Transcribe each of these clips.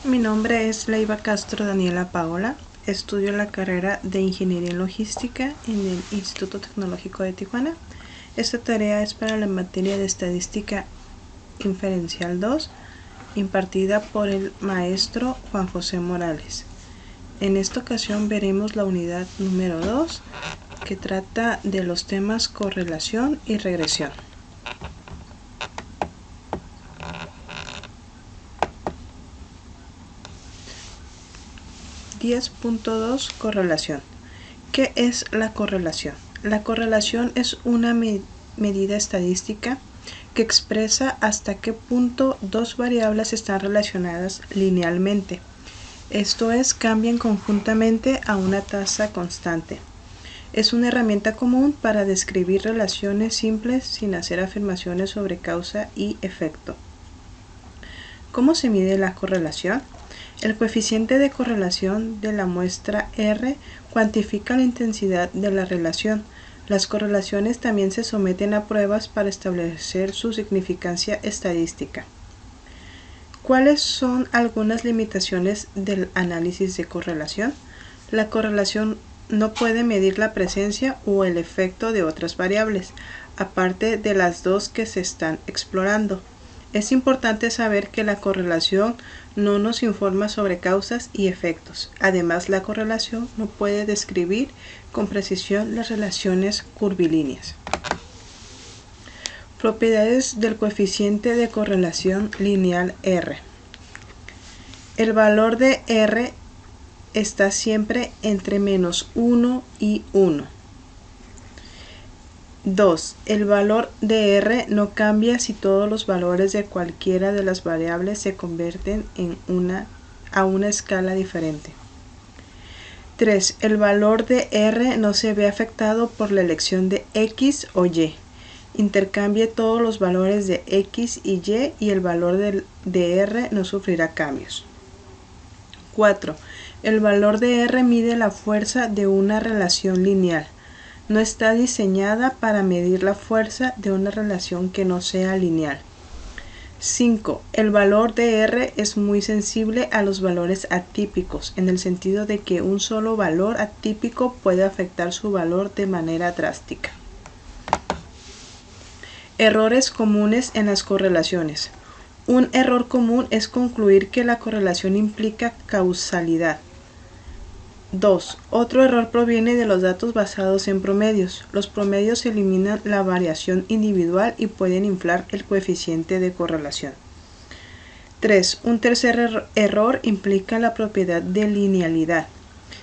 Mi nombre es Leiva Castro Daniela Paola. Estudio la carrera de Ingeniería en Logística en el Instituto Tecnológico de Tijuana. Esta tarea es para la materia de Estadística Inferencial 2, impartida por el maestro Juan José Morales. En esta ocasión veremos la unidad número 2, que trata de los temas correlación y regresión. 10.2 Correlación. ¿Qué es la correlación? La correlación es una medida estadística que expresa hasta qué punto dos variables están relacionadas linealmente. Esto es, cambian conjuntamente a una tasa constante. Es una herramienta común para describir relaciones simples sin hacer afirmaciones sobre causa y efecto. ¿Cómo se mide la correlación? El coeficiente de correlación de la muestra R cuantifica la intensidad de la relación. Las correlaciones también se someten a pruebas para establecer su significancia estadística. ¿Cuáles son algunas limitaciones del análisis de correlación? La correlación no puede medir la presencia o el efecto de otras variables, aparte de las dos que se están explorando. Es importante saber que la correlación no nos informa sobre causas y efectos. Además, la correlación no puede describir con precisión las relaciones curvilíneas. Propiedades del coeficiente de correlación lineal R. El valor de R está siempre entre -1 y 1. 2. El valor de R no cambia si todos los valores de cualquiera de las variables se convierten a una escala diferente. 3. El valor de R no se ve afectado por la elección de X o Y. Intercambie todos los valores de X y Y y el valor de R no sufrirá cambios. 4. El valor de R mide la fuerza de una relación lineal. No está diseñada para medir la fuerza de una relación que no sea lineal. 5. El valor de R es muy sensible a los valores atípicos, en el sentido de que un solo valor atípico puede afectar su valor de manera drástica. Errores comunes en las correlaciones. Un error común es concluir que la correlación implica causalidad. 2. Otro error proviene de los datos basados en promedios. Los promedios eliminan la variación individual y pueden inflar el coeficiente de correlación. 3. Un tercer error implica la propiedad de linealidad.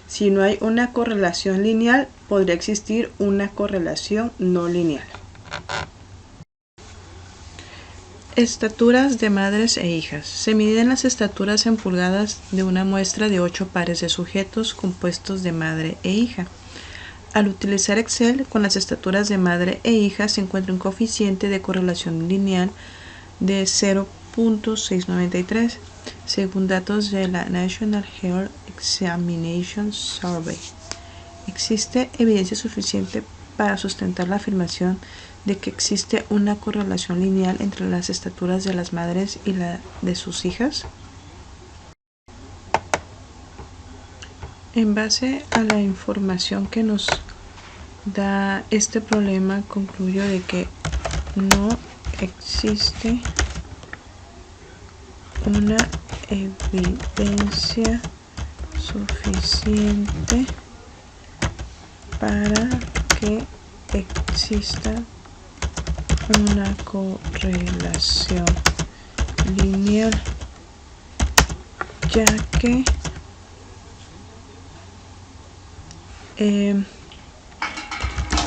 Si no hay una correlación lineal, podría existir una correlación no lineal. Estaturas de madres e hijas. Se miden las estaturas en pulgadas de una muestra de 8 pares de sujetos compuestos de madre e hija. Al utilizar Excel, con las estaturas de madre e hija se encuentra un coeficiente de correlación lineal de 0.693, según datos de la National Health Examination Survey. Existe evidencia suficiente para sustentar la afirmación de que existe una correlación lineal entre las estaturas de las madres y la de sus hijas. En base a la información que nos da este problema, concluyo de que no existe una evidencia suficiente para que exista una correlación lineal, ya que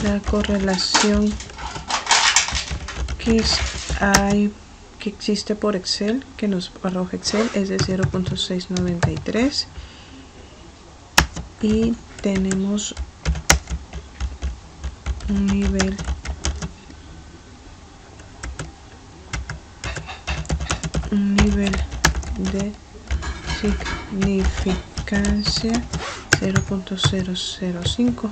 la correlación que existe por Excel, que nos arroja Excel, es de 0.693 y tenemos un nivel de significancia 0.005.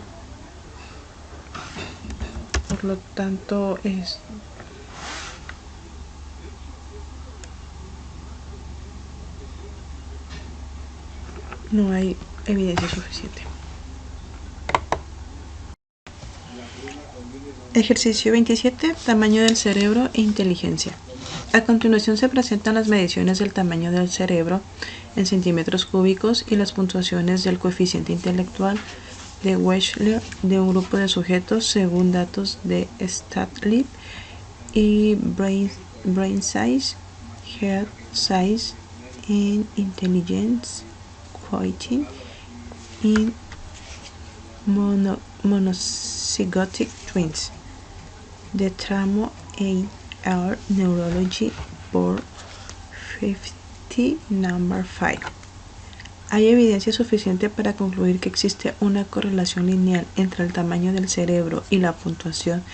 Por lo tanto no hay evidencia suficiente. Ejercicio 27. Tamaño del cerebro e inteligencia. A continuación se presentan las mediciones del tamaño del cerebro en centímetros cúbicos y las puntuaciones del coeficiente intelectual de Wechsler de un grupo de sujetos según datos de StatLib y Brain Size, Head Size and Intelligence Quotient in Monozygotic Twins. The Tramo AR Neurology por 50 number 5. ¿Hay evidencia suficiente para concluir que existe una correlación lineal entre el tamaño del cerebro y la puntuación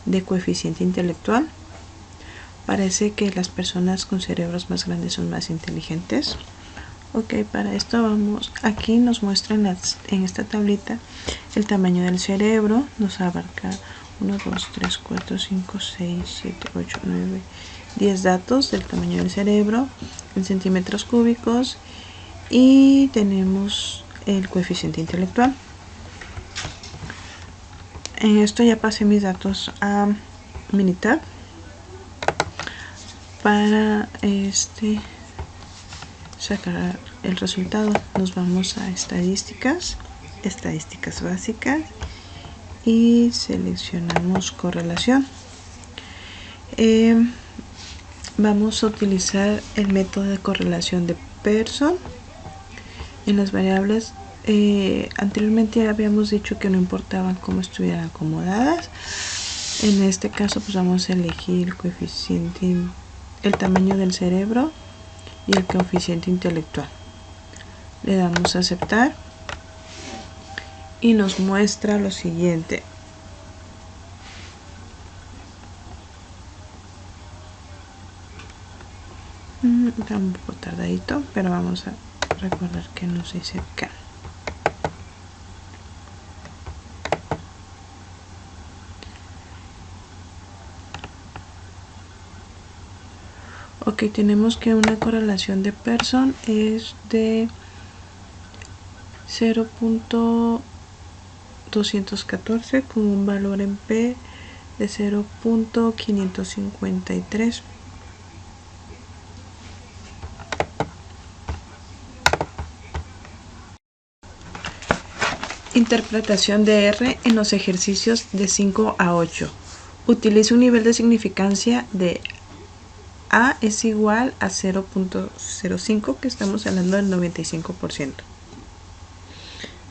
de coeficiente intelectual? Parece que las personas con cerebros más grandes son más inteligentes. Ok, para esto vamos, aquí nos muestran en esta tablita el tamaño del cerebro, nos abarca 1, 2, 3, 4, 5, 6, 7, 8, 9, 10 datos del tamaño del cerebro en centímetros cúbicos y tenemos el coeficiente intelectual. En esto ya pasé mis datos a Minitab para sacar el resultado. Nos vamos a estadísticas básicas y seleccionamos correlación. Vamos a utilizar el método de correlación de Pearson en las variables. Anteriormente habíamos dicho que no importaban cómo estuvieran acomodadas. En este caso pues vamos a elegir el coeficiente, el tamaño del cerebro y el coeficiente intelectual. Le damos a aceptar y nos muestra lo siguiente. Está un poco tardadito, pero vamos a recordar que nos dice acá. Ok, tenemos que una correlación de Pearson es de 0.214 con un valor en P de 0.553. Interpretación de R en los ejercicios de 5 a 8. Utiliza un nivel de significancia de A es igual a 0.05, que estamos hablando del 95%.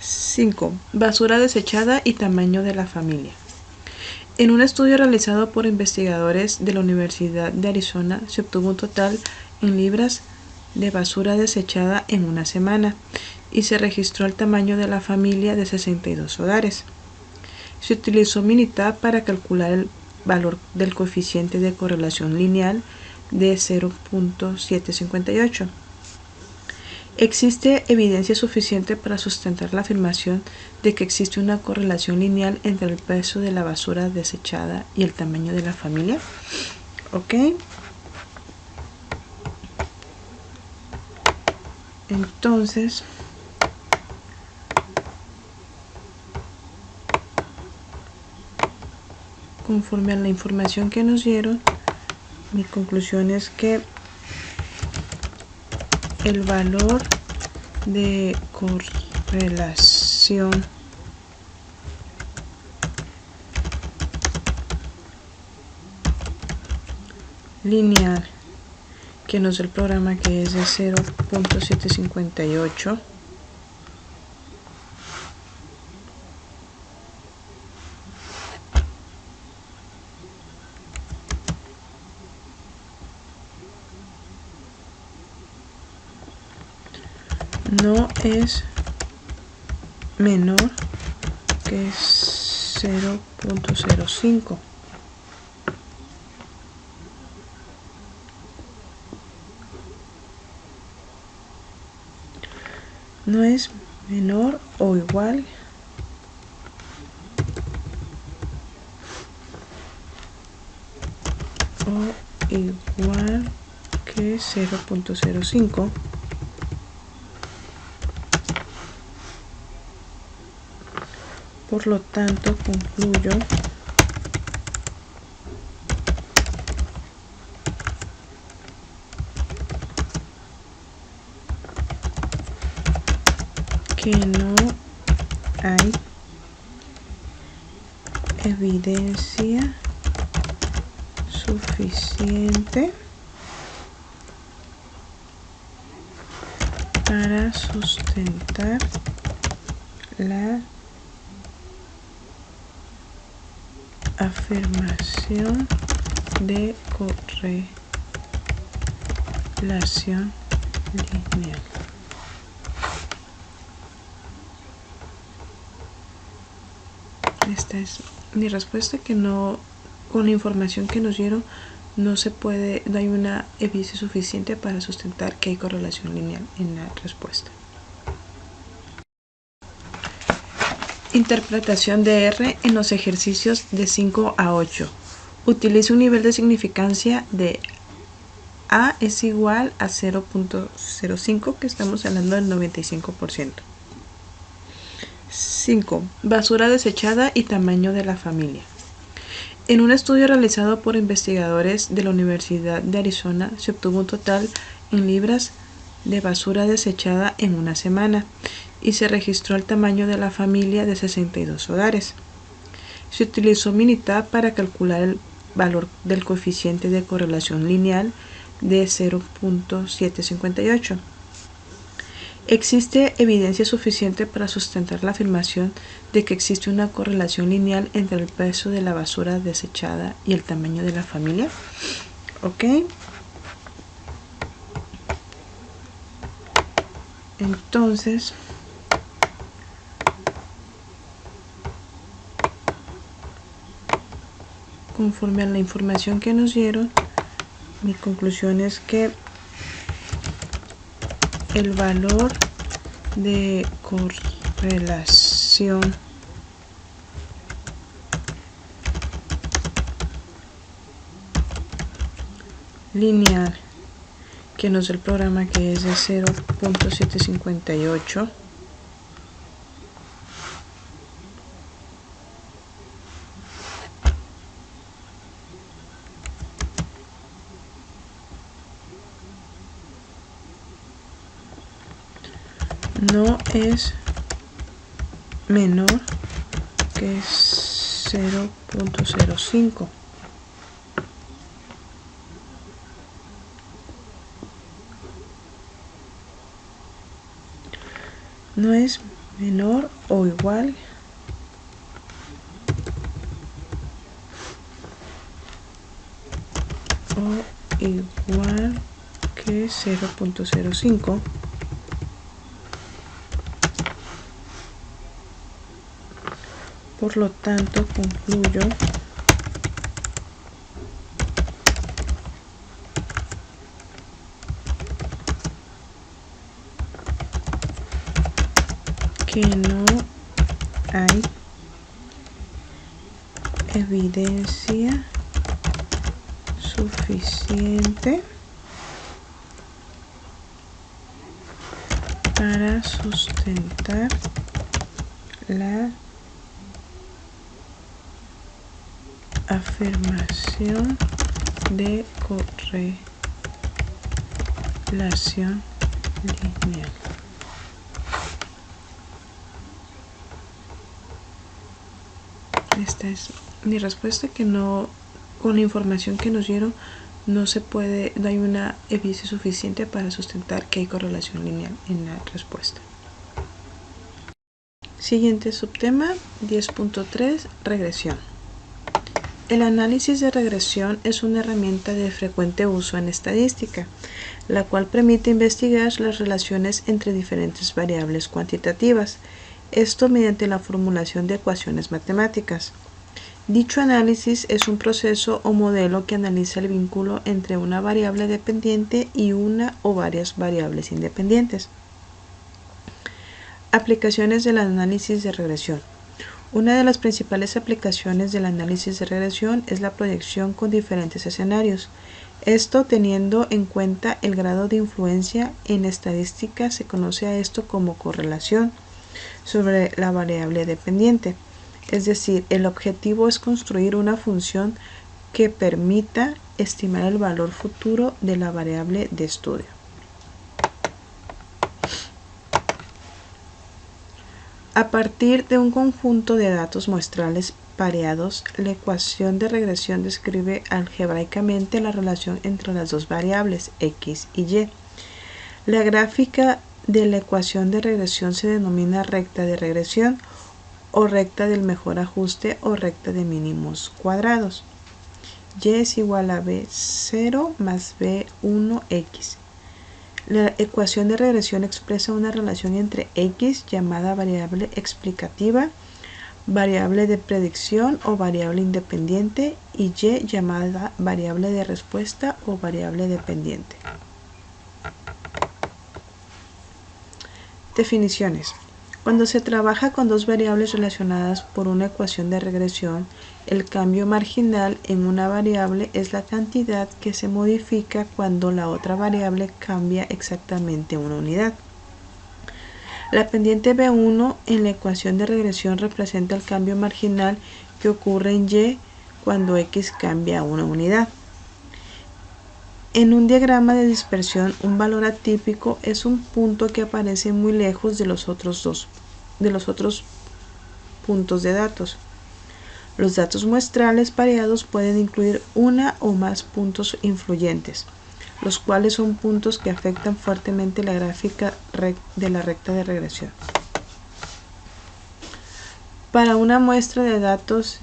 5. Basura desechada y tamaño de la familia. En un estudio realizado por investigadores de la Universidad de Arizona, se obtuvo un total en libras de basura desechada en una semana y se registró el tamaño de la familia de 62 hogares. Se utilizó Minitab para calcular el valor del coeficiente de correlación lineal de 0.758. Existe evidencia suficiente para sustentar la afirmación de que existe una correlación lineal entre el peso de la basura desechada y el tamaño de la familia. Ok. Entonces, conforme a la información que nos dieron, mi conclusión es que el valor de correlación lineal que nos da el programa, que es de 0.758, no es menor que 0.05. No es menor o igual que 0.05. Por lo tanto, concluyo que no hay evidencia suficiente para sustentar la afirmación de correlación lineal. Esta es mi respuesta, que no, con la información que nos dieron, no hay una evidencia suficiente para sustentar que hay correlación lineal en la respuesta. Interpretación de R en los ejercicios de 5 a 8. Utiliza un nivel de significancia de A es igual a 0.05, que estamos hablando del 95%. 5. Basura desechada y tamaño de la familia. En un estudio realizado por investigadores de la Universidad de Arizona, se obtuvo un total en libras de basura desechada en una semana y se registró el tamaño de la familia de 62 hogares. Se utilizó Minitab para calcular el valor del coeficiente de correlación lineal de 0.758. Existe evidencia suficiente para sustentar la afirmación de que existe una correlación lineal entre el peso de la basura desechada y el tamaño de la familia. ¿Ok? Entonces, conforme a la información que nos dieron, mi conclusión es que el valor de correlación lineal que nos da el programa, que es de 0.758, no es menor que 0.05. No es menor o igual que 0.05. Por lo tanto, concluyo que no hay evidencia suficiente para sustentar la afirmación de correlación lineal. Esta es mi respuesta, que no, con la información que nos dieron, no hay una evidencia suficiente para sustentar que hay correlación lineal en la respuesta. Siguiente subtema 10.3, regresión. El análisis de regresión es una herramienta de frecuente uso en estadística, la cual permite investigar las relaciones entre diferentes variables cuantitativas, esto mediante la formulación de ecuaciones matemáticas. Dicho análisis es un proceso o modelo que analiza el vínculo entre una variable dependiente y una o varias variables independientes. Aplicaciones del análisis de regresión. Una de las principales aplicaciones del análisis de regresión es la proyección con diferentes escenarios. Esto teniendo en cuenta el grado de influencia en estadística, se conoce a esto como correlación sobre la variable dependiente. Es decir, el objetivo es construir una función que permita estimar el valor futuro de la variable de estudio. A partir de un conjunto de datos muestrales pareados, la ecuación de regresión describe algebraicamente la relación entre las dos variables x y y. La gráfica de la ecuación de regresión se denomina recta de regresión o recta del mejor ajuste o recta de mínimos cuadrados. Y es igual a b0 más b1x. La ecuación de regresión expresa una relación entre x, llamada variable explicativa, variable de predicción o variable independiente, y y, llamada variable de respuesta o variable dependiente. Definiciones. Cuando se trabaja con dos variables relacionadas por una ecuación de regresión, el cambio marginal en una variable es la cantidad que se modifica cuando la otra variable cambia exactamente una unidad. La pendiente B1 en la ecuación de regresión representa el cambio marginal que ocurre en y cuando x cambia una unidad. En un diagrama de dispersión, un valor atípico es un punto que aparece muy lejos de los otros puntos de datos. Los datos muestrales pareados pueden incluir una o más puntos influyentes, los cuales son puntos que afectan fuertemente la gráfica de la recta de regresión. Para una muestra de datos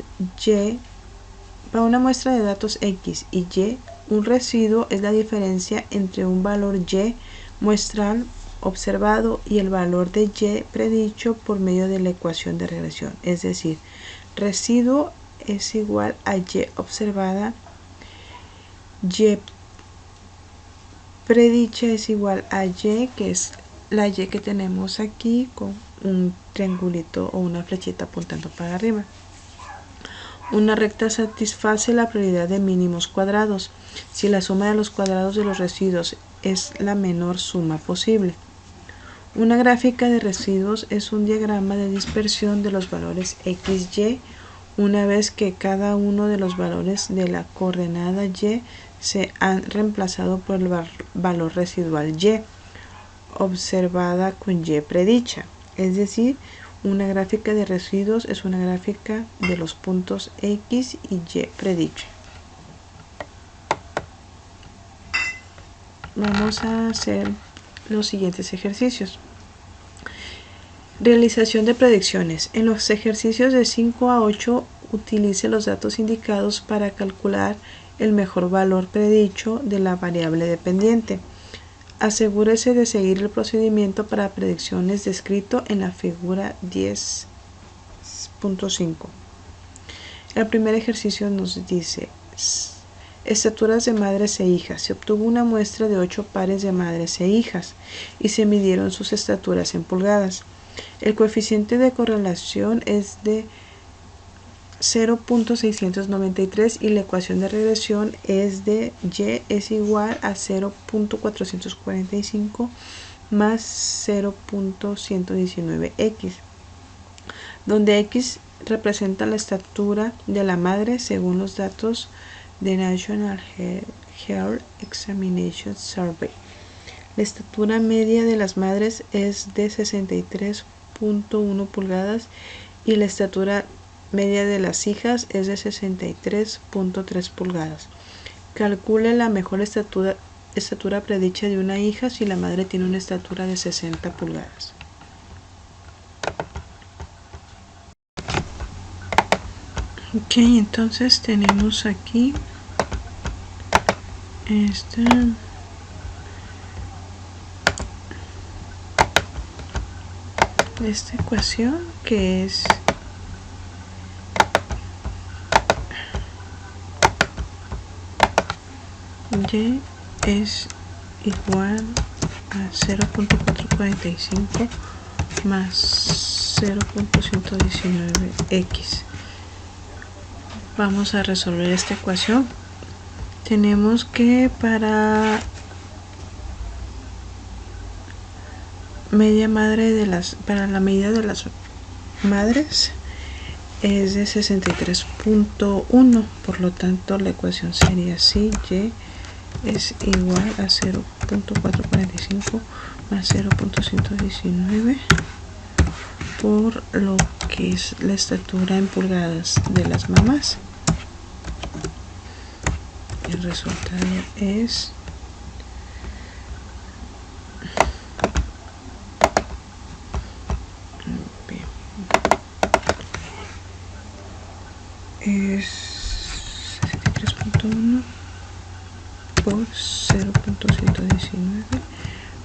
X y Y, un residuo es la diferencia entre un valor Y muestral observado y el valor de Y predicho por medio de la ecuación de regresión. Es decir, residuo es igual a Y observada, Y predicha es igual a Y, que es la Y que tenemos aquí con un triangulito o una flechita apuntando para arriba. Una recta satisface la prioridad de mínimos cuadrados si la suma de los cuadrados de los residuos es la menor suma posible. Una gráfica de residuos es un diagrama de dispersión de los valores x, y, una vez que cada uno de los valores de la coordenada y se han reemplazado por el valor residual y, observada con y predicha. Es decir, una gráfica de residuos es una gráfica de los puntos x y y predicha. Vamos a hacer los siguientes ejercicios. Realización de predicciones. En los ejercicios de 5 a 8, utilice los datos indicados para calcular el mejor valor predicho de la variable dependiente. Asegúrese de seguir el procedimiento para predicciones descrito en la figura 10.5. El primer ejercicio nos dice: estaturas de madres e hijas. Se obtuvo una muestra de 8 pares de madres e hijas y se midieron sus estaturas en pulgadas. El coeficiente de correlación es de 0.693 y la ecuación de regresión es de y es igual a 0.445 más 0.119x, donde x representa la estatura de la madre según los datos de National Health Examination Survey. La estatura media de las madres es de 63.1 pulgadas y la estatura media de las hijas es de 63.3 pulgadas. Calcule la mejor estatura predicha de una hija si la madre tiene una estatura de 60 pulgadas. Ok, entonces tenemos aquí esta ecuación que es y es igual a 0.445 más 0.119x. Vamos a resolver esta ecuación. Tenemos que para la medida de las madres, es de 63.1, por lo tanto la ecuación sería así: y es igual a 0.445 más 0.119 por lo que es la estatura en pulgadas de las mamás. El resultado es es 63.1 por 0.119,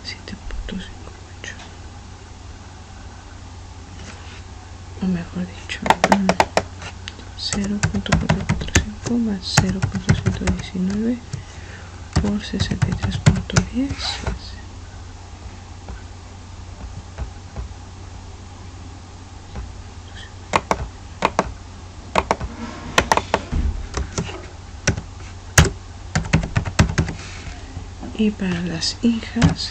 7.58, o mejor dicho, 0.445 más 0.119 por 63.10. Y para las hijas,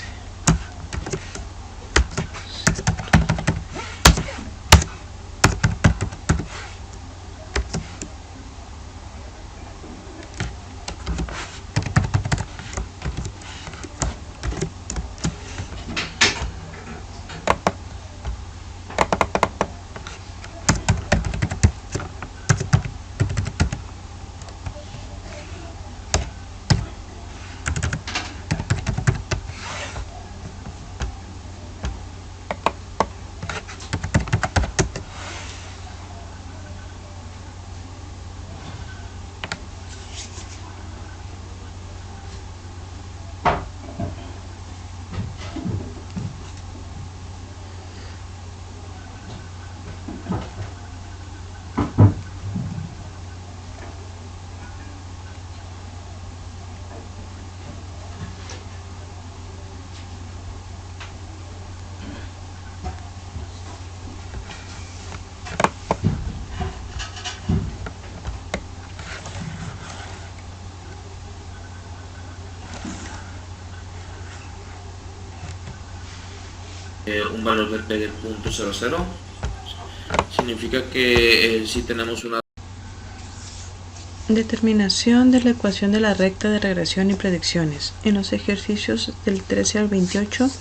un valor del P del punto 00, significa que si tenemos una determinación de la ecuación de la recta de regresión y predicciones. En los ejercicios del 13 al 28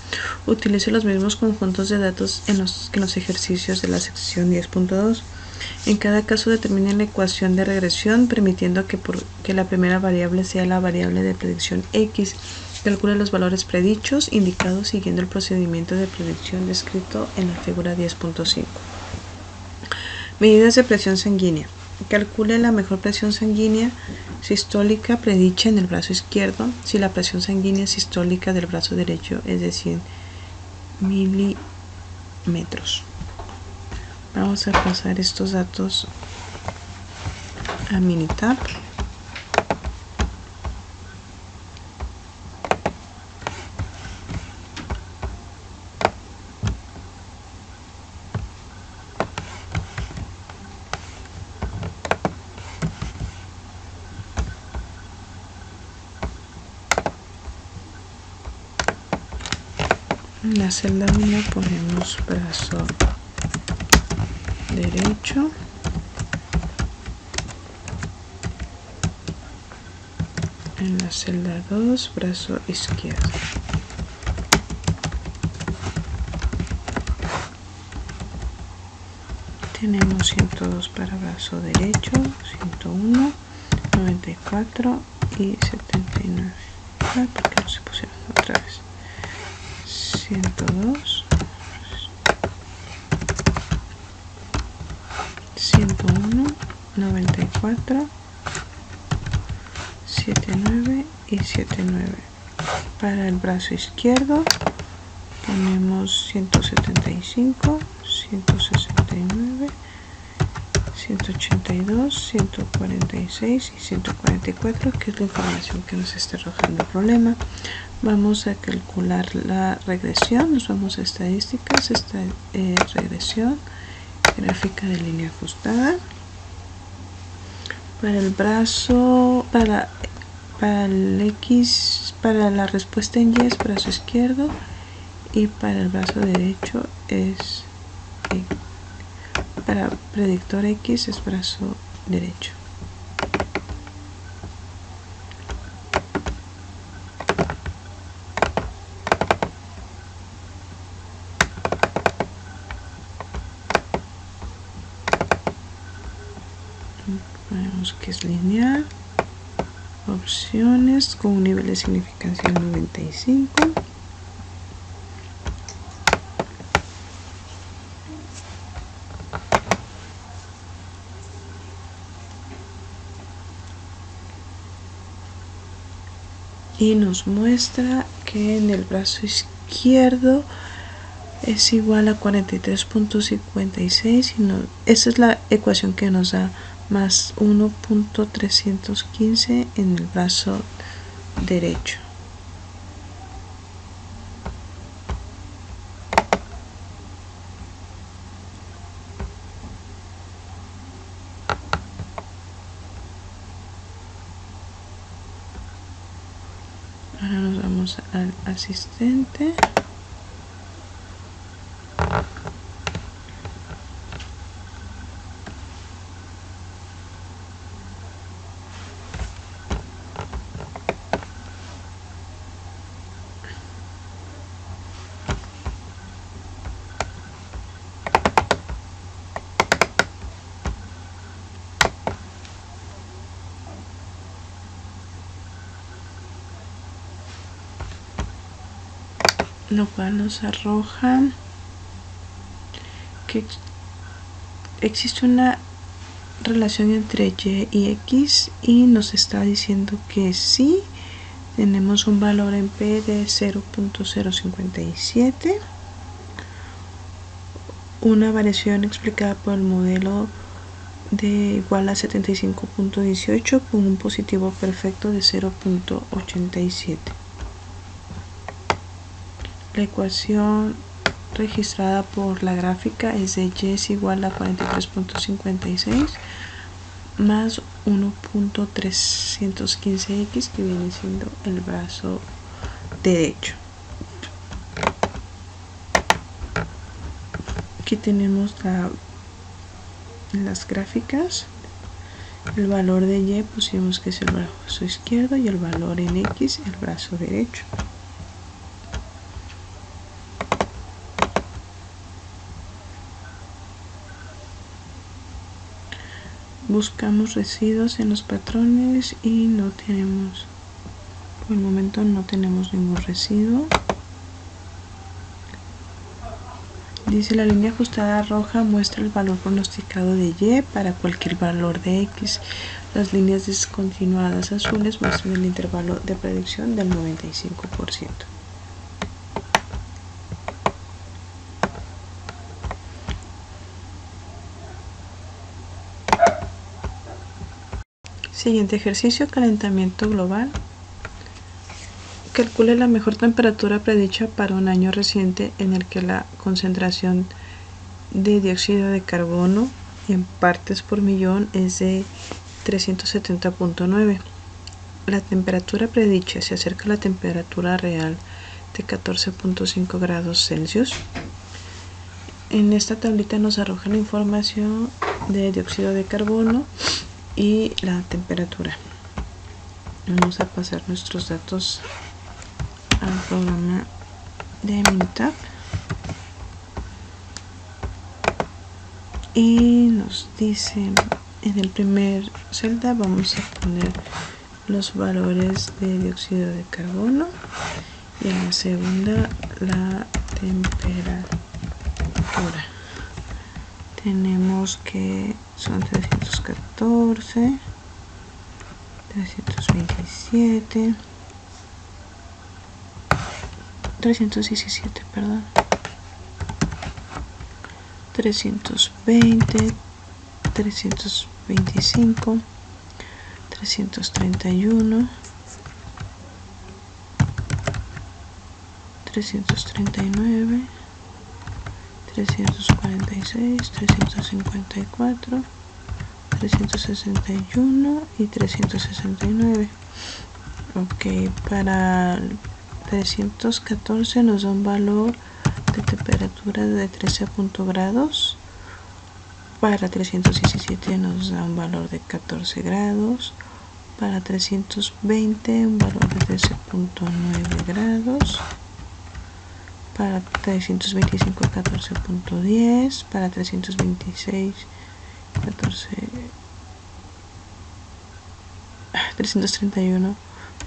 utilice los mismos conjuntos de datos que en los ejercicios de la sección 10.2. En cada caso determine la ecuación de regresión permitiendo que la primera variable sea la variable de predicción X. Calcule los valores predichos indicados siguiendo el procedimiento de predicción descrito en la figura 10.5. Medidas de presión sanguínea. Calcule la mejor presión sanguínea sistólica predicha en el brazo izquierdo si la presión sanguínea sistólica del brazo derecho es de 100 milímetros. Vamos a pasar estos datos a Minitab. En la celda 1 ponemos brazo derecho, en la celda 2 brazo izquierdo. Tenemos 102 para brazo derecho, 101, 94 y 79. ¿Por qué no se pusieron otra vez? 102, 101, 94, 79 y 79. Para el brazo izquierdo ponemos 175, 169, 182, 146 y 144, que es la información que nos está arrojando el problema. Vamos a calcular la regresión, nos vamos a estadísticas, regresión, gráfica de línea ajustada. Para el brazo, para el X, para la respuesta en Y es brazo izquierdo y para el brazo derecho es para predictor X es brazo derecho. Ponemos que es lineal, opciones con un nivel de significancia 95. Y nos muestra que en el brazo izquierdo es igual a 43.56 y esa es la ecuación que nos da más 1.315 en el brazo derecho. Ahora nos vamos al asistente. Lo cual nos arroja que existe una relación entre Y y X y nos está diciendo que sí tenemos un valor en P de 0.057, una variación explicada por el modelo de igual a 75.18 con un positivo perfecto de 0.87. La ecuación registrada por la gráfica es de Y es igual a 43.56 más 1.315x, que viene siendo el brazo derecho. Aquí tenemos las gráficas. El valor de Y pusimos que es el brazo izquierdo y el valor en X el brazo derecho. Buscamos residuos en los patrones y no tenemos, por el momento no tenemos ningún residuo. Dice: la línea ajustada roja muestra el valor pronosticado de Y para cualquier valor de X. Las líneas descontinuadas azules muestran el intervalo de predicción del 95%. Siguiente ejercicio: calentamiento global. Calcule la mejor temperatura predicha para un año reciente en el que la concentración de dióxido de carbono en partes por millón es de 370.9. La temperatura predicha se acerca a la temperatura real de 14.5 grados Celsius. En esta tablita nos arroja la información de dióxido de carbono y la temperatura. Vamos a pasar nuestros datos al programa de Minitab y nos dice: en el primer celda vamos a poner los valores de dióxido de carbono y en la segunda la temperatura. Tenemos que son 314, 327, 317, perdón, 320, 325, 331, 339, 346, 354, 361 y 369. Ok, para 314 nos da un valor de temperatura de 13 grados Para 317 nos da un valor de 14 grados. Para 320 un valor de 13.9 grados. Para 325 14.10. Para 326 331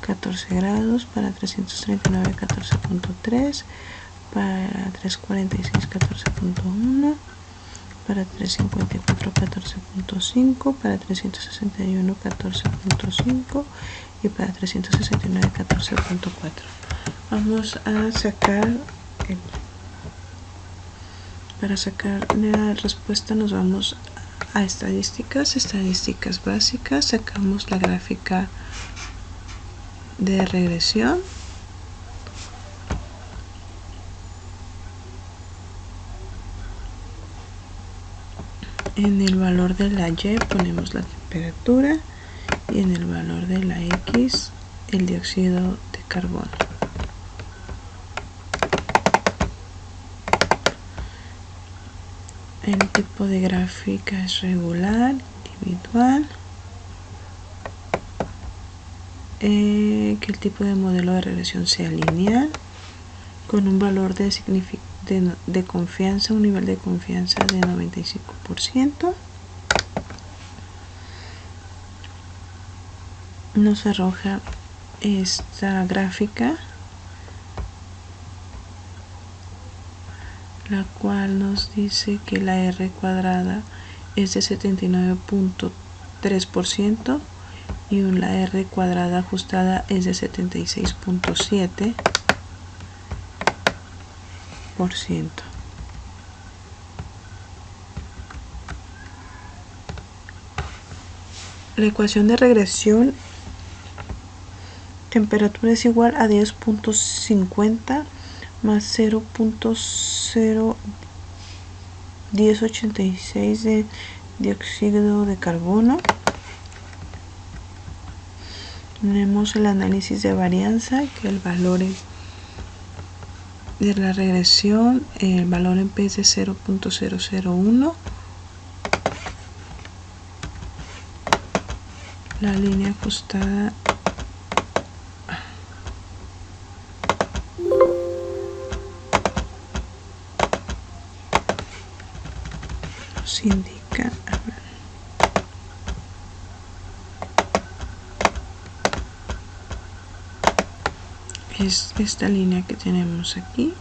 14 grados. Para 339 14.3. Para 346 14.1. Para 354 14.5, para 361 14.5 y para 369 14.4. Vamos a sacar para sacar la respuesta nos vamos a estadísticas básicas, sacamos la gráfica de regresión. En el valor de la Y ponemos la temperatura y en el valor de la X el dióxido de carbono. El tipo de gráfica es regular, individual. Que el tipo de modelo de regresión sea lineal, con un valor de confianza, un nivel de confianza de 95%. Nos arroja esta gráfica, la cual nos dice que la R cuadrada es de 79.3% y la R cuadrada ajustada es de 76.7%. La ecuación de regresión, temperatura es igual a 10.50 más 0.1086 de dióxido de carbono. Tenemos el análisis de varianza, que el valor de la regresión, el valor en P es de 0.001. La línea ajustada nos indica es esta línea que tenemos aquí.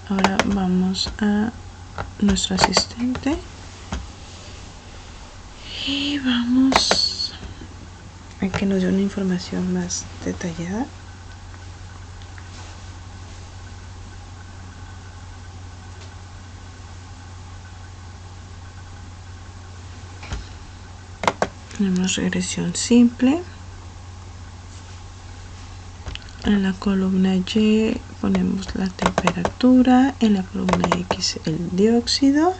Ahora vamos a nuestro asistente y vamos a que nos dé una información más detallada. Tenemos regresión simple. En la columna Y ponemos la temperatura, en la columna X el dióxido,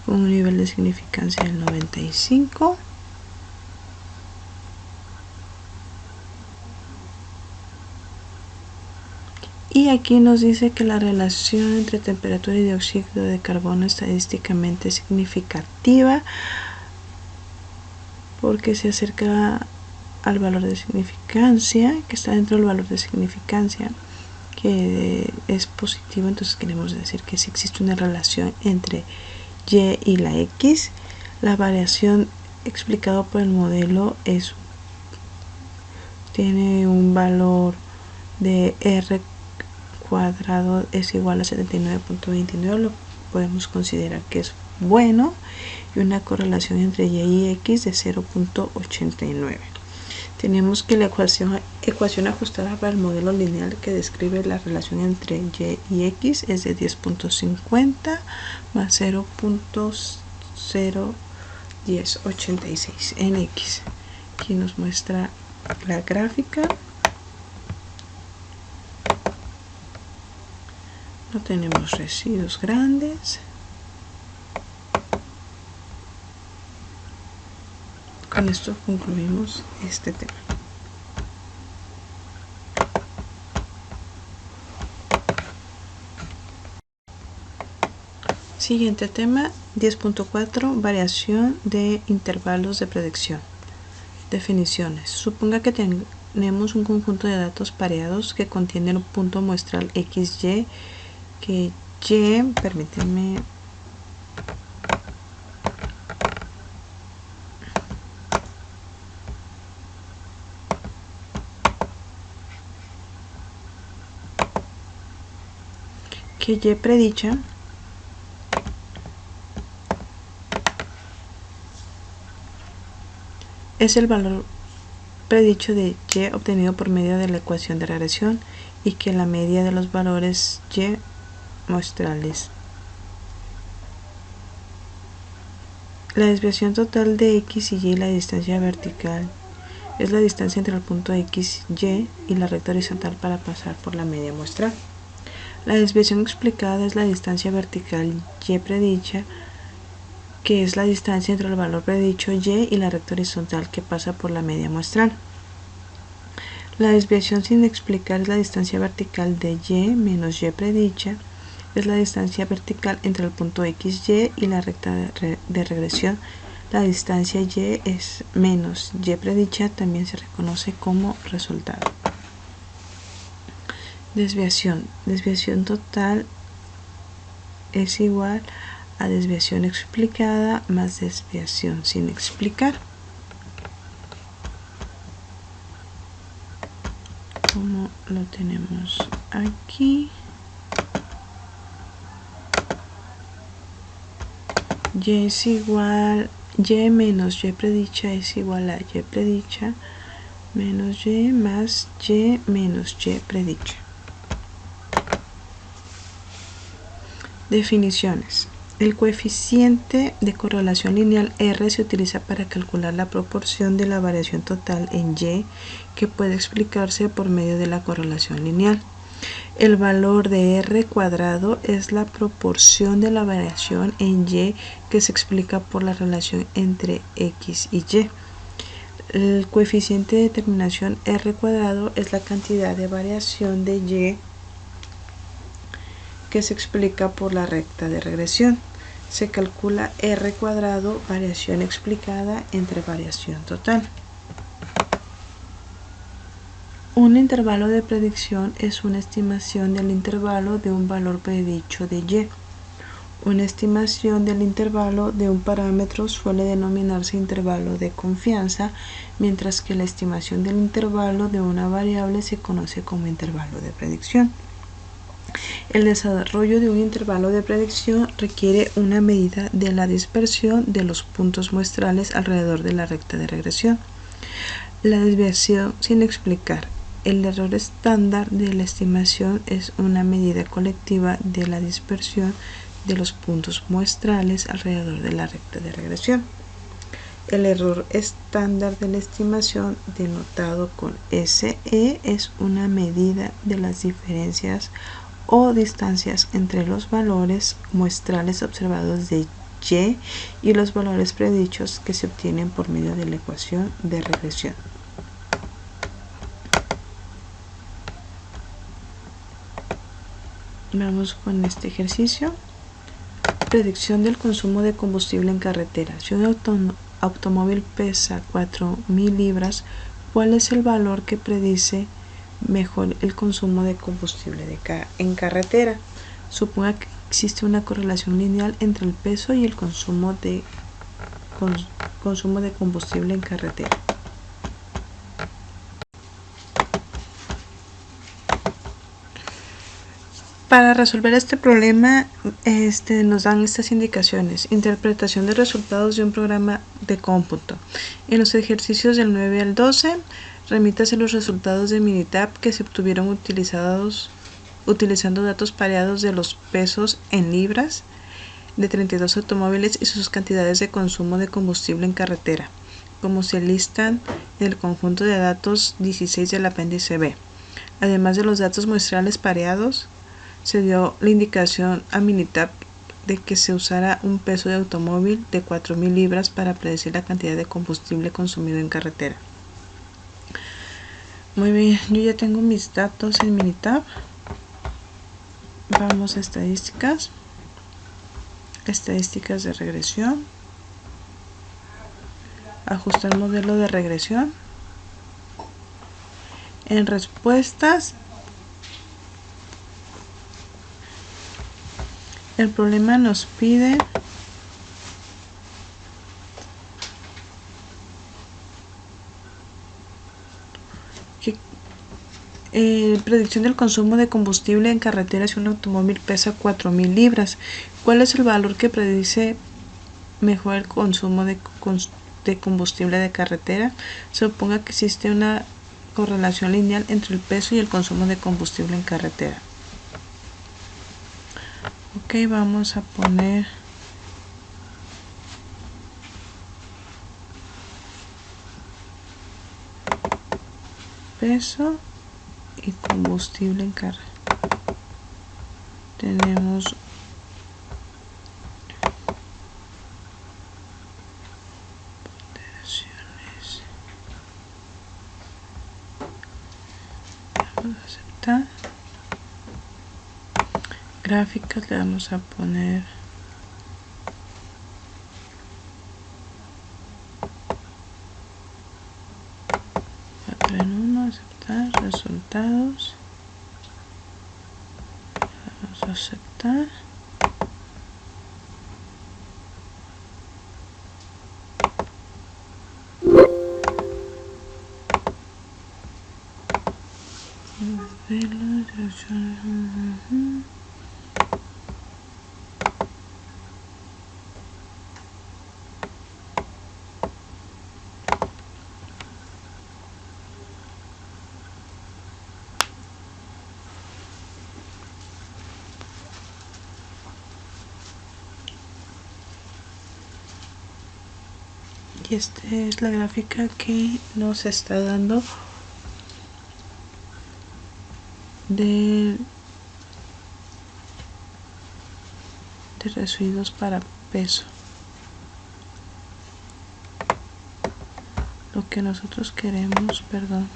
con un nivel de significancia del 95. Y aquí nos dice que la relación entre temperatura y dióxido de carbono es estadísticamente significativa porque se acerca al valor de significancia, que está dentro del valor de significancia, que es positivo. Entonces queremos decir que si existe una relación entre Y y la X. La variación explicada por el modelo tiene un valor de R cuadrado es igual a 79.29, lo podemos considerar que es bueno, y una correlación entre Y y X de 0.89. Tenemos que la ecuación ajustada para el modelo lineal que describe la relación entre Y y X es de 10.50 más 0.01086 en X. Aquí nos muestra la gráfica. No tenemos residuos grandes. Con esto concluimos este tema. Siguiente tema, 10.4 Variación de intervalos de predicción. Definiciones. Suponga que tenemos un conjunto de datos pareados que contienen un punto muestral XY, que Y, permítanme, que Y predicha es el valor predicho de Y obtenido por medio de la ecuación de regresión, y que la media de los valores Y muestrales. La desviación total de X y Y, la distancia vertical, es la distancia entre el punto X, Y y la recta horizontal para pasar por la media muestral. La desviación explicada es la distancia vertical Y predicha, que es la distancia entre el valor predicho Y y la recta horizontal que pasa por la media muestral. La desviación sin explicar es la distancia vertical de Y menos Y predicha, es la distancia vertical entre el punto XY y la recta de regresión. La distancia Y es menos Y predicha, también se reconoce como resultado. Desviación. Desviación total es igual a desviación explicada más desviación sin explicar. Como lo tenemos aquí. Y es igual, Y menos Y predicha es igual a Y predicha menos Y más Y menos Y predicha. Definiciones. El coeficiente de correlación lineal R se utiliza para calcular la proporción de la variación total en Y, que puede explicarse por medio de la correlación lineal. El valor de R cuadrado es la proporción de la variación en Y que se explica por la relación entre X y Y. El coeficiente de determinación R cuadrado es la cantidad de variación de Y que se explica por la recta de regresión. Se calcula R cuadrado variación explicada entre variación total. Un intervalo de predicción es una estimación del intervalo de un valor predicho de Y. Una estimación del intervalo de un parámetro suele denominarse intervalo de confianza, mientras que la estimación del intervalo de una variable se conoce como intervalo de predicción. El desarrollo de un intervalo de predicción requiere una medida de la dispersión de los puntos muestrales alrededor de la recta de regresión. La desviación sin explicar. El error estándar de la estimación es una medida colectiva de la dispersión de los puntos muestrales alrededor de la recta de regresión. El error estándar de la estimación, denotado con SE, es una medida de las diferencias o distancias entre los valores muestrales observados de Y y los valores predichos que se obtienen por medio de la ecuación de regresión. Vamos con este ejercicio. Predicción del consumo de combustible en carretera. Si un automóvil pesa 4.000 libras, ¿cuál es el valor que predice mejor el consumo de combustible en carretera? Suponga que existe una correlación lineal entre el peso y el consumo de combustible en carretera. Para resolver este problema nos dan estas indicaciones. Interpretación de resultados de un programa de cómputo. En los ejercicios del 9 al 12, remítase los resultados de Minitab que se obtuvieron utilizando datos pareados de los pesos en libras de 32 automóviles y sus cantidades de consumo de combustible en carretera, como se listan en el conjunto de datos 16 del apéndice B. Además de los datos muestrales pareados, se dio la indicación a Minitab de que se usara un peso de automóvil de 4.000 libras para predecir la cantidad de combustible consumido en carretera. Muy bien, yo ya tengo mis datos en Minitab. Vamos a estadísticas. estadísticas de regresión, ajustar modelo de regresión. En respuestas, el problema nos pide que predicción del consumo de combustible en carretera si un automóvil pesa 4.000 libras. ¿Cuál es el valor que predice mejor el consumo de combustible de carretera? Suponga que existe una correlación lineal entre el peso y el consumo de combustible en carretera. Ok, vamos a poner peso y combustible en carretera. Tenemos aceptar. Gráficas le vamos a poner en 1, aceptar, resultados, vamos a aceptar. Y esta es la gráfica que nos está dando de residuos para peso. Lo que nosotros queremos, perdón,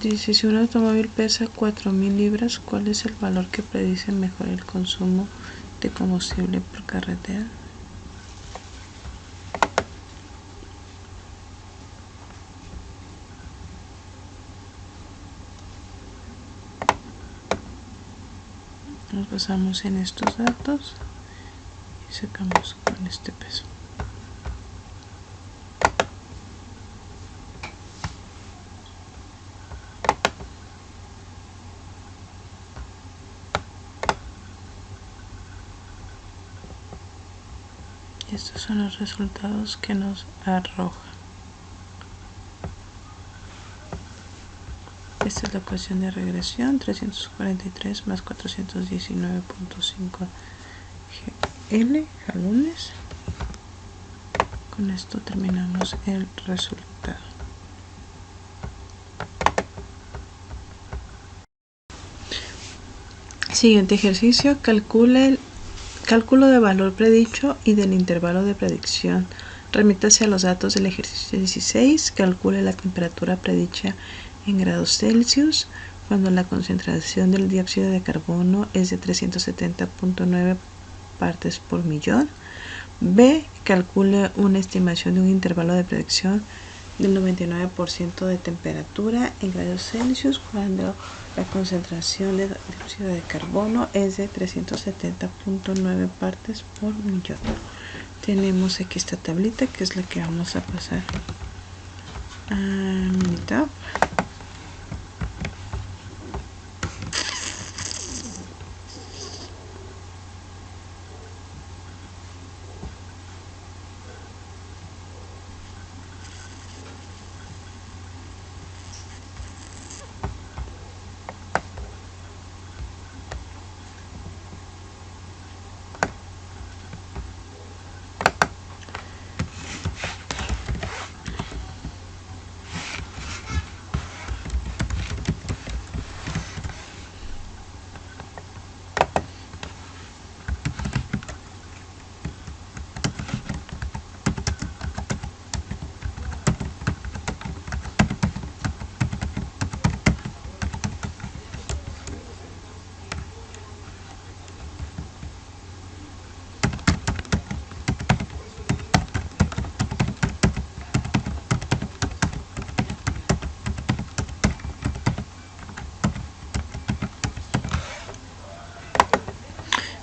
dice: si un automóvil pesa 4.000 libras, ¿cuál es el valor que predice mejor el consumo de combustible por carretera? Nos basamos en estos datos y sacamos con este peso. Estos son los resultados que nos arroja. Esta es la ecuación de regresión: 343 más 419.5 GL jalones. Con esto terminamos el resultado. Siguiente ejercicio: calcule el cálculo de valor predicho y del intervalo de predicción. Remítase a los datos del ejercicio 16. Calcule la temperatura predicha en grados Celsius cuando la concentración del dióxido de carbono es de 370.9 partes por millón. B. Calcule una estimación de un intervalo de predicción del 99% de temperatura en grados Celsius cuando la concentración de dióxido de carbono es de 370.9 partes por millón. Tenemos aquí esta tablita que es la que vamos a pasar a Minitab.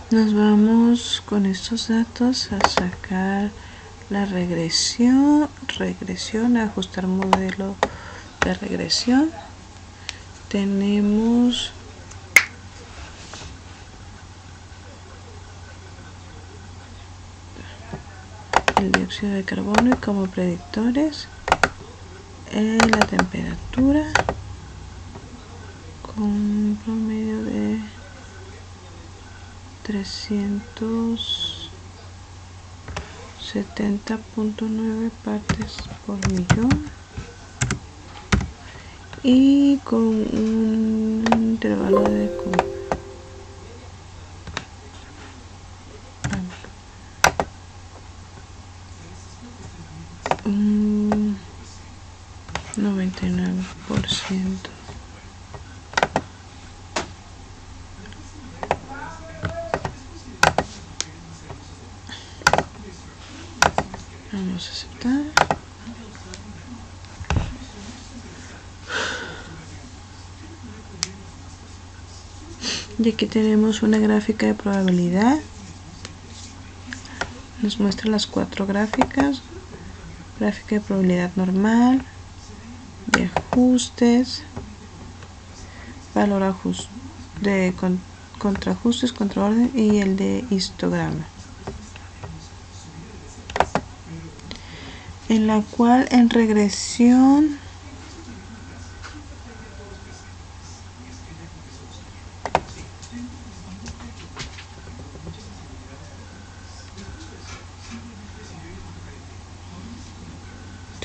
Nos vamos con estos datos a sacar la regresión, ajustar modelo de regresión. Tenemos el dióxido de carbono y como predictores la temperatura con un promedio de 370.9 partes por millón y con un intervalo de 99%. Vamos a aceptar. Y aquí tenemos una gráfica de probabilidad. Nos muestra las 4 gráficas. Gráfica de probabilidad normal, de ajustes, valor de contraajustes, contraorden y el de histograma. En la cual en regresión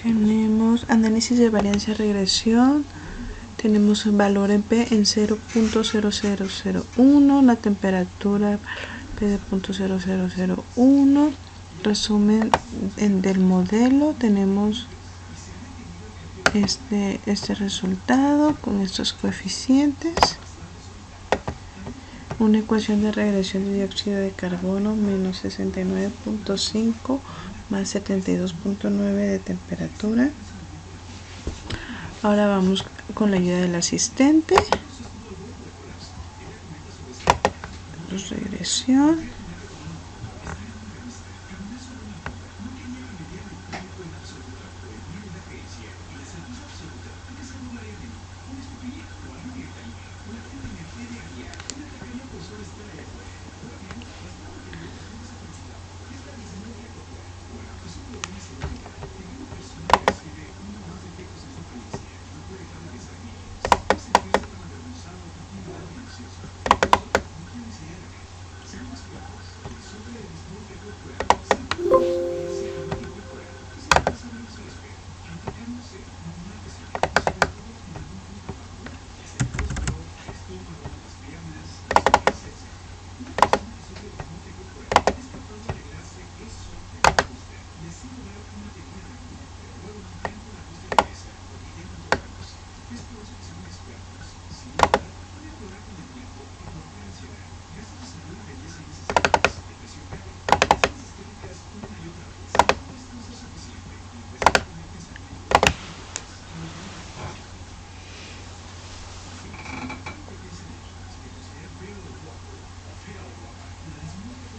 tenemos análisis de variancia regresión, tenemos el valor en P en 0.0001, la temperatura P de 0.0001, resumen del modelo, tenemos este resultado con estos coeficientes, una ecuación de regresión de dióxido de carbono menos 69.5 más 72.9 de temperatura. Ahora vamos con la ayuda del asistente. Regresión.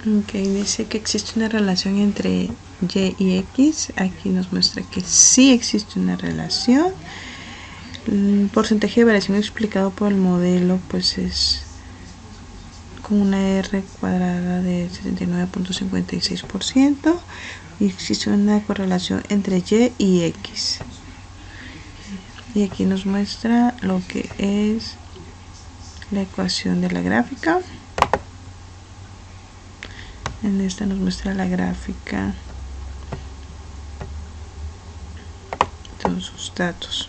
Ok, dice que existe una relación entre Y y X. Aquí nos muestra que sí existe una relación. El porcentaje de variación explicado por el modelo pues es con una R cuadrada de 79.56% y existe una correlación entre Y y X. Y aquí nos muestra lo que es la ecuación de la gráfica. En esta nos muestra la gráfica, todos sus datos.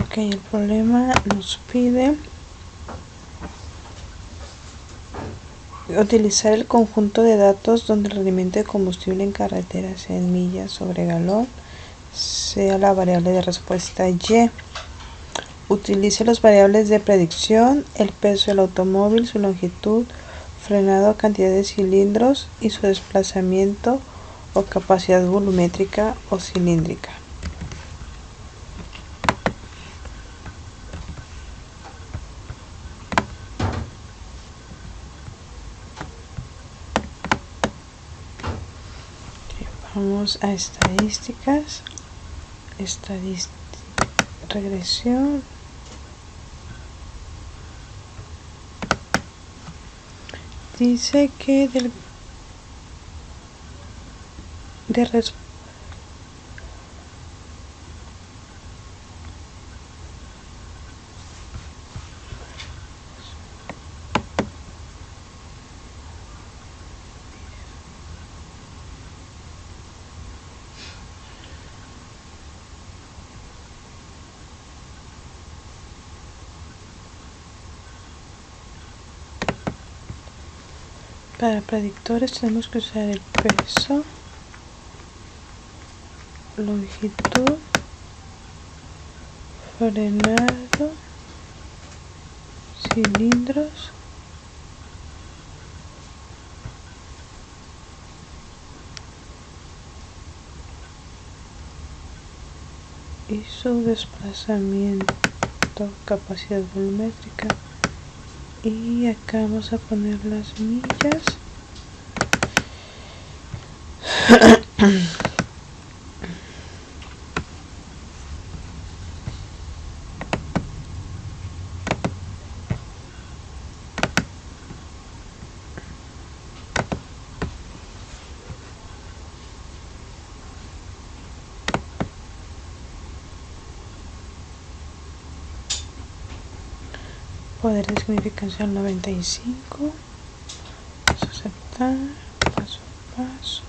Ok, el problema nos pide utilizar el conjunto de datos donde el rendimiento de combustible en carretera sea en millas sobre galón, sea la variable de respuesta Y. Utilice las variables de predicción, el peso del automóvil, su longitud, frenado, cantidad de cilindros y su desplazamiento o capacidad volumétrica o cilíndrica. Vamos a estadísticas, regresión, dice que para predictores tenemos que usar el peso, longitud, frenado, cilindros y su desplazamiento, capacidad volumétrica. Y acá vamos a poner las millas. Poder de significación 95. Vamos a aceptar, paso a paso.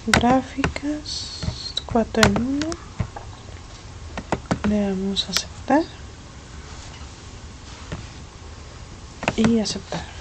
Gráficas 4 en 1. Le damos a aceptar y aceptar.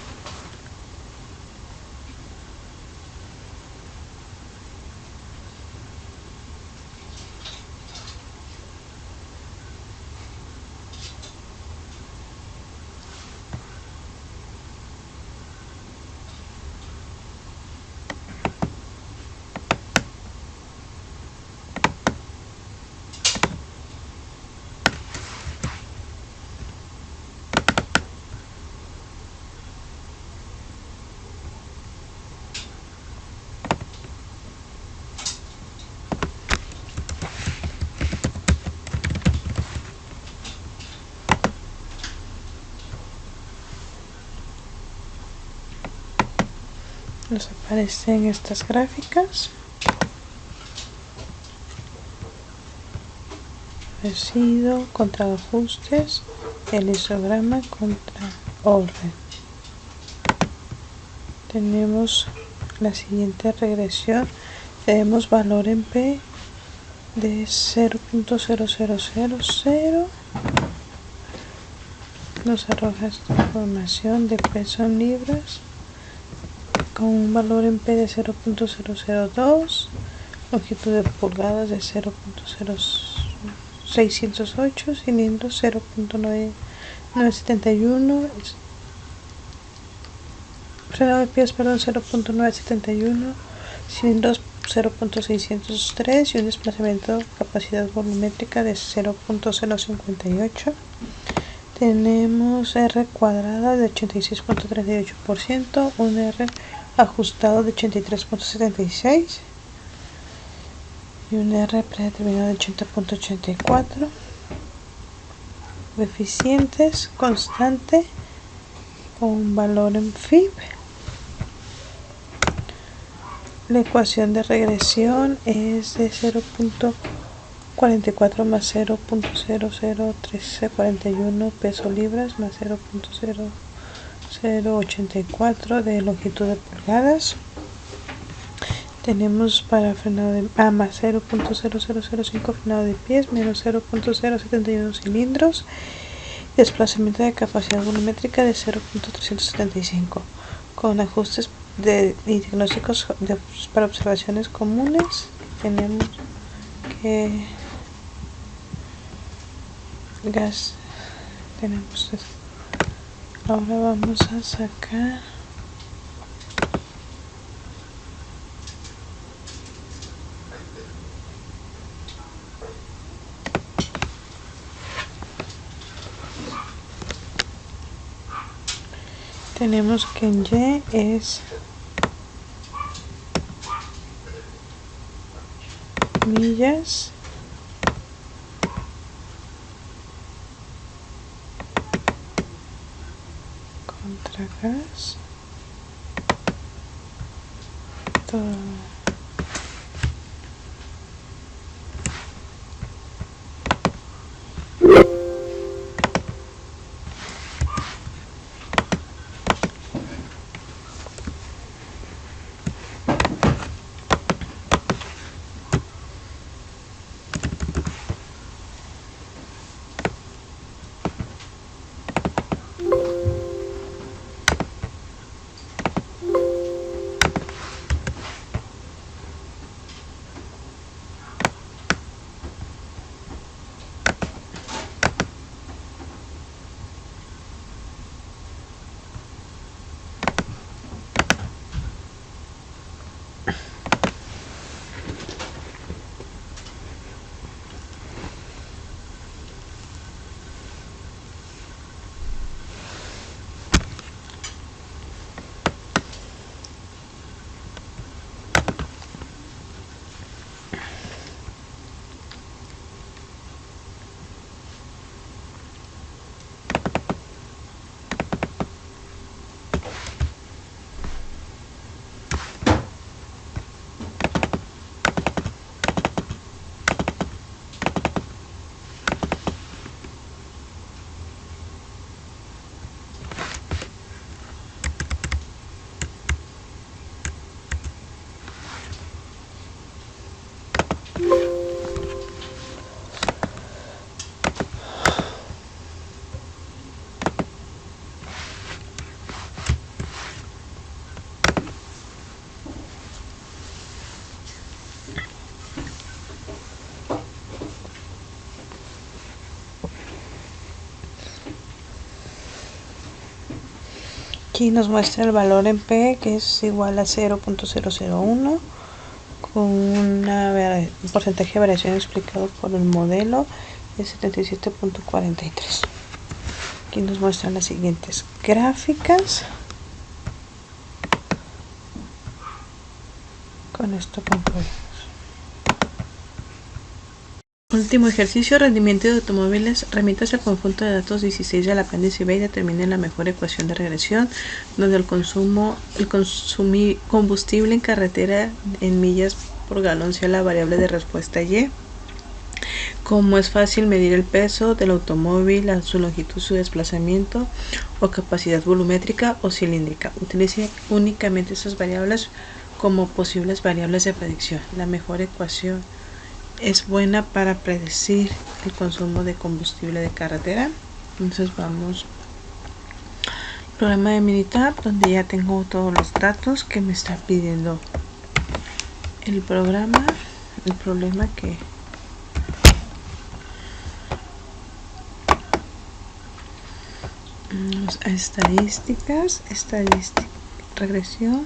Nos aparecen estas gráficas. Residuo, contra ajustes, el histograma contra orden. Tenemos la siguiente regresión. Tenemos valor en P de 0.0000. Nos arroja esta información de peso en libras con un valor en P de 0.002, longitud de pulgadas de 0.0608, cilindros 0.971, frenado de pies, 0.971, cilindros 0.603 y un desplazamiento capacidad volumétrica de 0.058. Tenemos R cuadrada de 86.38%, un R ajustado de 83.76 y un R predeterminado de 80.84. Coeficientes constante con valor en FIB. La ecuación de regresión es de 0.44 más 0.001341 peso libras más 0.0084 de longitud de pulgadas. Tenemos para frenado de más 0.0005 frenado de pies menos 0.071 cilindros, desplazamiento de capacidad volumétrica de 0.375 con ajustes de diagnósticos para observaciones comunes. Tenemos que gas tenemos eso. Ahora vamos a sacar tenemos que en Y es millas contra gas todo. Aquí nos muestra el valor en P, que es igual a 0.001 con un porcentaje de variación explicado por el modelo de 77.43. Aquí nos muestran las siguientes gráficas. Con esto concluimos. Último ejercicio: rendimiento de automóviles. Remítase al conjunto de datos 16 del apéndice B y determine la mejor ecuación de regresión, donde el combustible en carretera en millas por galón sea la variable de respuesta Y. Como es fácil medir el peso del automóvil, su longitud, su desplazamiento o capacidad volumétrica o cilíndrica. Utilice únicamente esas variables como posibles variables de predicción. La mejor ecuación es buena para predecir el consumo de combustible de carretera. Entonces vamos al programa de Minitab, donde ya tengo todos los datos que me está pidiendo el programa. El problema que estadísticas, regresión.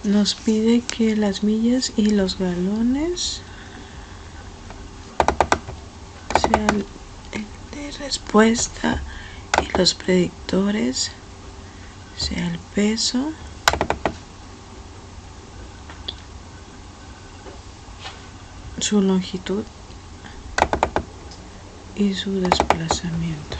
Nos pide que las millas y los galones sean el de respuesta y los predictores sea el peso, su longitud y su desplazamiento.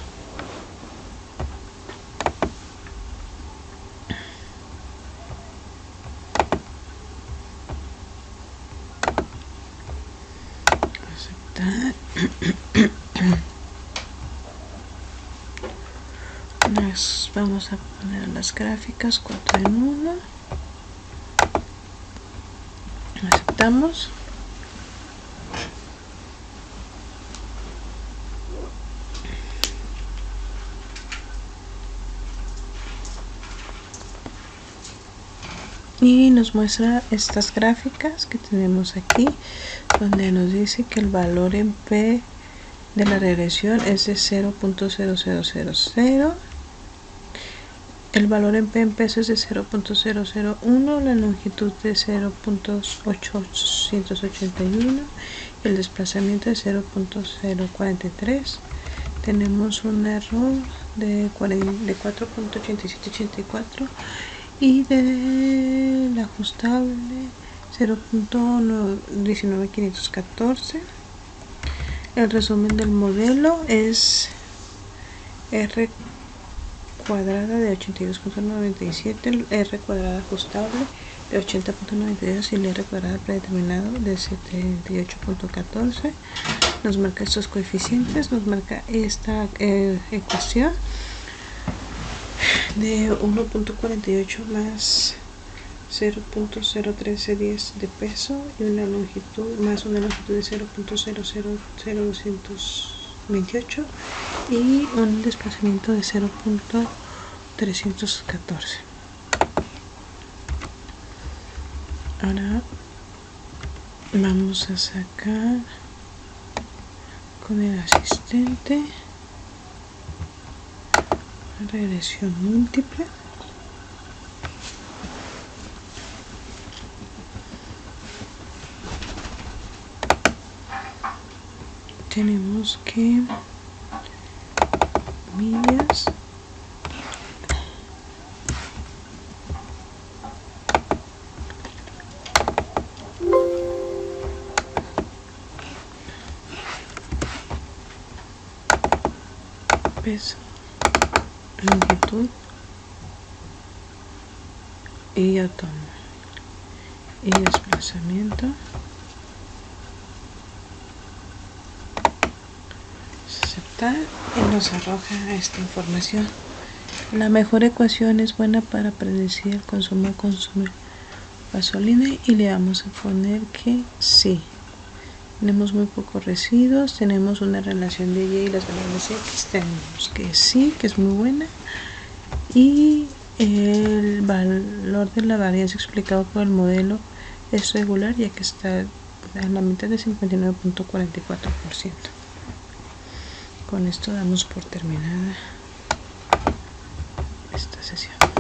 Vamos a poner las gráficas 4 en 1. Aceptamos. y nos muestra estas gráficas que tenemos aquí, donde nos dice que el valor en P de la regresión es de 0.0000, el valor en P en pesos es de 0.001, la longitud de 0.881, el desplazamiento de 0.043. Tenemos un error de 4.8784 y del ajustable 0.19514. El resumen del modelo es R cuadrada de 82.97, el R cuadrada ajustable de 80.92 y el R cuadrada predeterminado de 78.14. Nos marca estos coeficientes, nos marca esta ecuación de 1.48 más 0.01310 de peso y una longitud más una longitud de 0.000228 y un desplazamiento de 0.314. Ahora vamos a sacar con el asistente regresión múltiple. Tenemos que millas peso, longitud y átomo y desplazamiento. Aceptar y nos arroja esta información. La mejor ecuación es buena para predecir el consumo de consumir gasolina y le vamos a poner que sí. Tenemos muy pocos residuos, tenemos una relación de Y y las variables X, tenemos que sí, que es muy buena, y el valor de la varianza explicado por el modelo es regular, ya que está a la mitad de 59.44%. Con esto damos por terminada esta sesión.